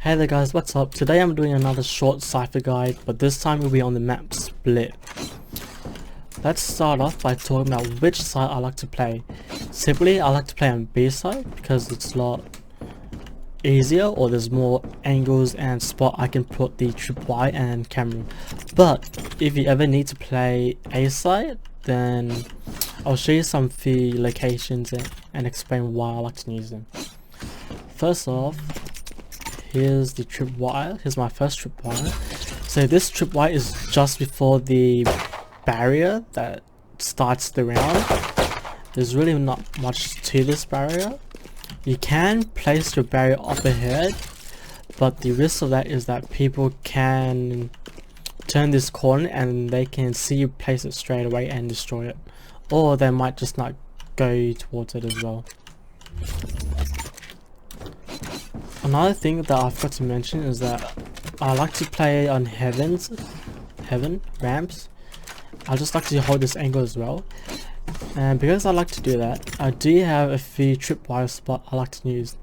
Hey there guys, what's up? Today I'm doing another short Cypher guide, but this time we'll be on the map Split. Let's start off by talking about which side I like to play. Simply, I like to play on B side because it's a lot easier, or there's more angles and spot I can put the tripwire and camera. But if you ever need to play A side, then I'll show you some few locations and explain why I like to use them. First off, here's the tripwire. Here's my first tripwire. So this tripwire is just before the barrier that starts the round. There's really not much to this barrier. You can place your barrier up ahead, but the risk of that is that people can turn this corner and they can see you place it straight away and destroy it, or they might just not go towards it as well. Another thing that I forgot to mention is that I like to play on heaven ramps. I just like to hold this angle as well, and because I like to do that, I do have a few tripwire spots I like to use.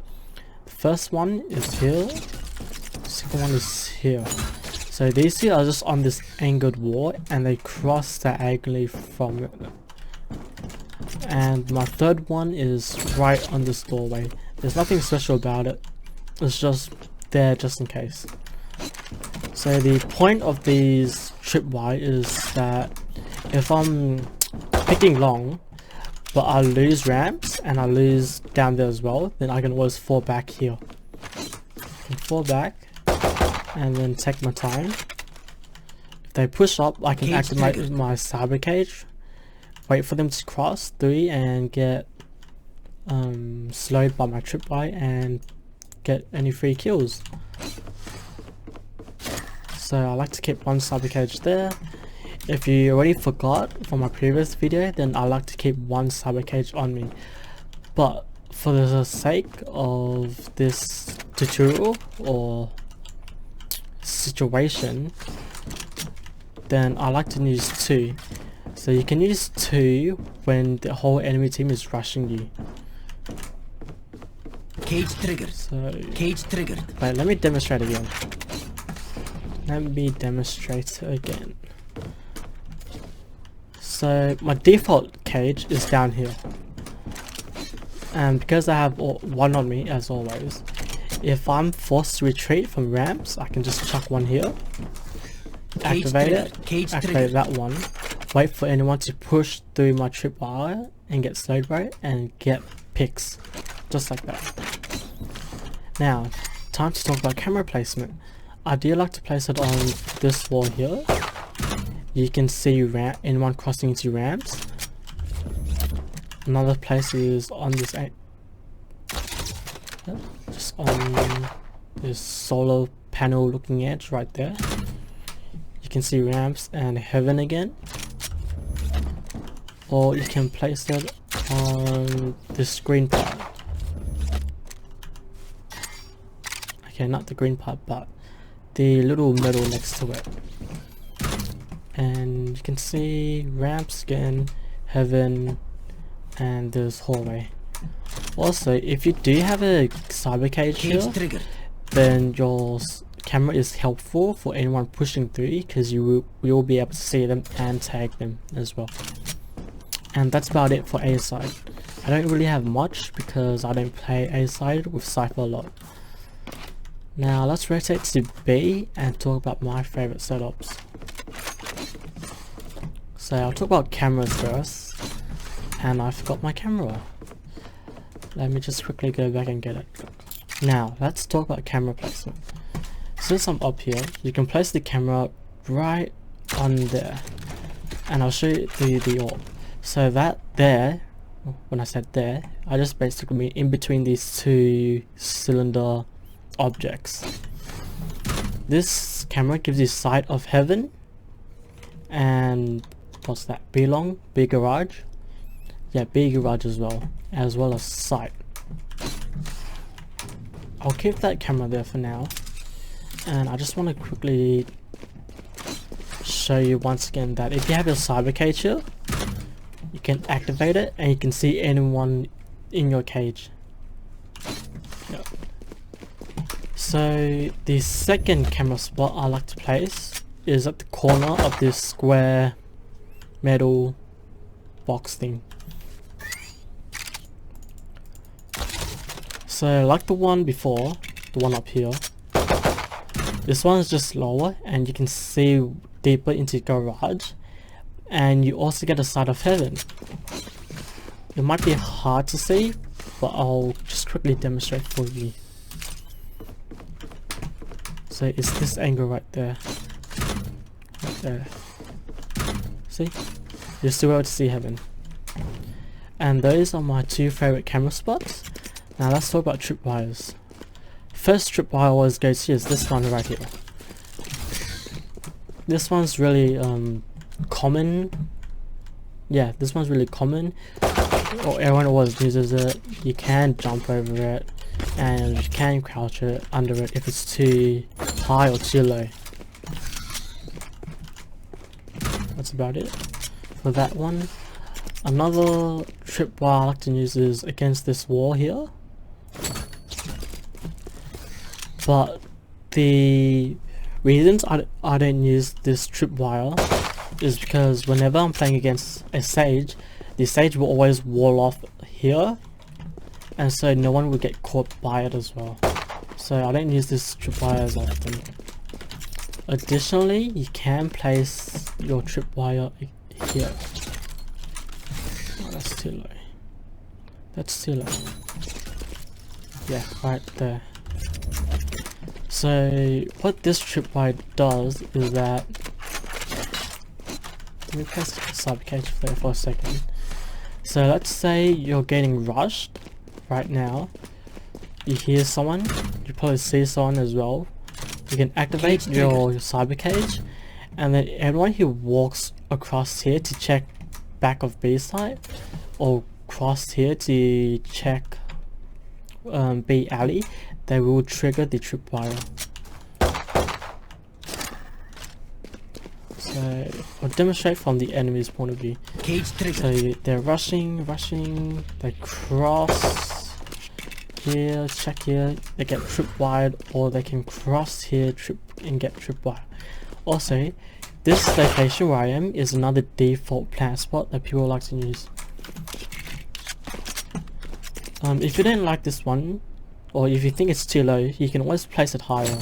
The first one is here, the second one is here. So these two are just on this angled wall and they cross diagonally from it. And my third one is right on this doorway. There's nothing special about it, it's just there just in case. So the point of these tripwire is that if I'm picking long but I lose ramps and I lose down there as well, then I can always fall back here. I can fall back and then take my time. If they push up, I can activate my cyber cage, wait for them to cross through and get slowed by my tripwire and get any free kills. So I like to keep one cyber cage there. If you already forgot from my previous video, then I like to keep one cyber cage on me. But for the sake of this tutorial or situation, then I like to use two. So you can use two when the whole enemy team is rushing you. Cage triggered. So cage triggered. Wait, let me demonstrate again. So my default cage is down here, and because I have one on me as always, if I'm forced to retreat from ramps, I can just chuck one here, activate it, activate that one, wait for anyone to push through my tripwire and get slowed by it and get picks, just like that. Now, time to talk about camera placement. I do like to place it on this wall here. You can see anyone crossing into ramps. Another place is on this, just on this solar panel looking edge right there. You can see ramps and heaven again. Or you can place it on this green part. Okay, not the green part, but the little metal next to it. And you can see ramps again, heaven, and this hallway. Also, if you do have a cyber cage here, then your camera is helpful for anyone pushing through, because you will be able to see them and tag them as well. And that's about it for A side. I don't really have much because I don't play A side with Cypher a lot. Now let's rotate to B and talk about my favorite setups. So I'll talk about cameras first, and I forgot my camera. Let me just quickly go back and get it. Now let's talk about camera placement. Since I'm up here, you can place the camera right on there, and I'll show you the orb. So that there, when I said there, I just basically mean in between these two cylinder objects. This camera gives you sight of heaven and what's that, B garage? Yeah, B garage as well as sight. I'll keep that camera there for now, and I just want to quickly show you once again that if you have your cyber cage here, you can activate it and you can see anyone in your cage. Yep. So the second camera spot I like to place is at the corner of this square metal box thing. So like the one before, the one up here, this one is just lower and you can see deeper into the garage, and you also get a side of heaven. It might be hard to see, but I'll just quickly demonstrate for you. So it's this angle right there. Right there. See? You're still able to see heaven. And those are my two favorite camera spots. Now let's talk about tripwires. First tripwire I always go to is this one right here. This one's really common. Yeah, this one's really common. Or everyone always uses it. You can jump over it, and you can crouch it under it if it's too high or too low. That's about it for that one. Another tripwire I like to use is against this wall here. But the reasons I don't use this tripwire is because whenever I'm playing against a sage, the sage will always wall off here, and so no one will get caught by it as well. So I don't use this tripwire as often. Additionally, you can place your tripwire here. Oh, that's too low. That's too low. Yeah, right there. So what this tripwire does is that, let me press the sub cage there for a second. So let's say you're getting rushed right now. You hear someone, you probably see someone as well. You can activate your cyber cage, and then everyone who walks across here to check back of B site, or cross here to check B alley, they will trigger the tripwire. So I'll demonstrate from the enemy's point of view. So they're rushing, they cross here, check here, they get tripwired, or they can cross here and get tripwired. Also, this location where I am is another default plant spot that people like to use. If you don't like this one, or if you think it's too low, you can always place it higher.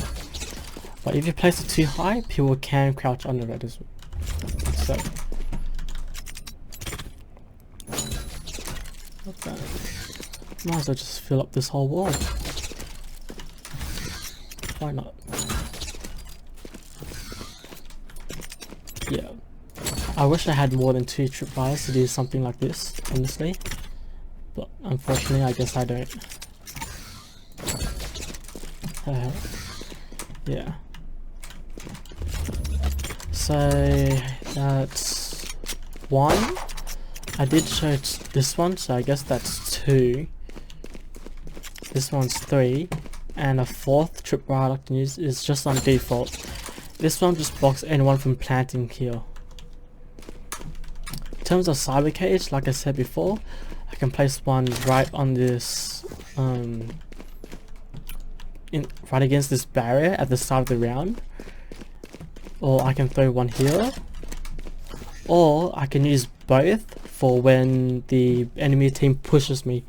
But if you place it too high, people can crouch under it as well. So, okay. Might as well just fill up this whole wall. Why not? Yeah. I wish I had more than 2 tripwires to do something like this, honestly. But unfortunately, I guess I don't. Yeah. So that's 1. I did show this one, so I guess that's 2. This one's 3, and a 4th tripwire I like to use is just on default. This one just blocks anyone from planting here. In terms of cyber cage, like I said before, I can place one right on this, right against this barrier at the start of the round, or I can throw one here, or I can use both for when the enemy team pushes me.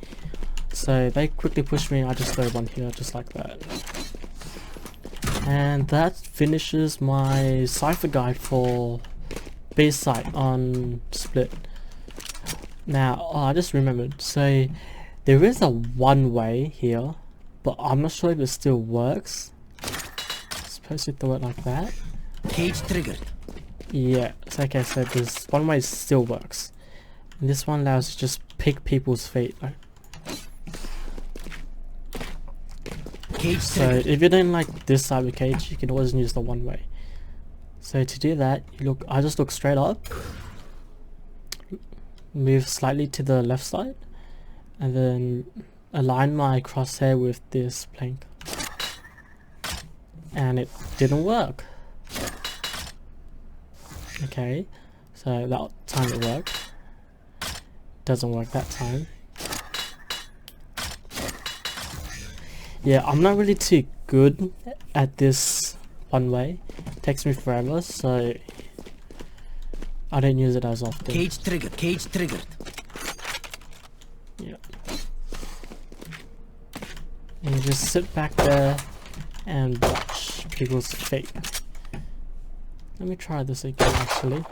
So they quickly push me, I just throw one here just like that. And that finishes my Cypher guide for B site on Split. Now, I just remembered, so there is a one way here, but I'm not sure if it still works. Supposed to throw it like that. Cage triggered. Yeah, it's like I said, this one way still works. And this one allows you to just pick people's feet. So if you don't like this cyber cage, you can always use the one way. So to do that, I just look straight up, move slightly to the left side, and then align my crosshair with this plank. And it didn't work. Okay, so that time it worked. Doesn't work that time. Yeah, I'm not really too good at this one way. It takes me forever, so I don't use it as often. Cage triggered. Cage triggered. Yeah. And you just sit back there and watch people's fate. Let me try this again actually.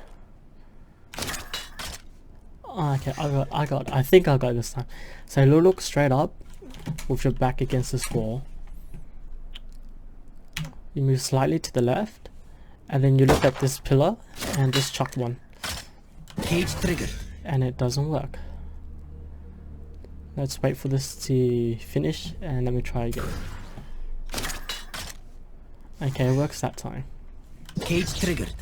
Oh, okay, I think I got it this time. So you look straight up with your back against this wall. You move slightly to the left, and then you look at this pillar and just chuck one. Cage triggered. And it doesn't work. Let's wait for this to finish and let me try again. Okay, it works that time. Cage triggered.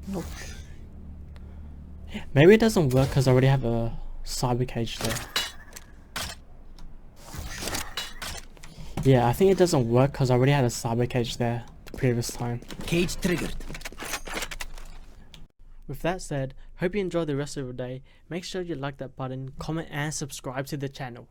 Nope. Maybe it doesn't work because I already have a cyber cage there. Yeah, I think it doesn't work because I already had a cyber cage there the previous time. Cage triggered. With that said, hope you enjoy the rest of your day. Make sure you like that button, comment and subscribe to the channel.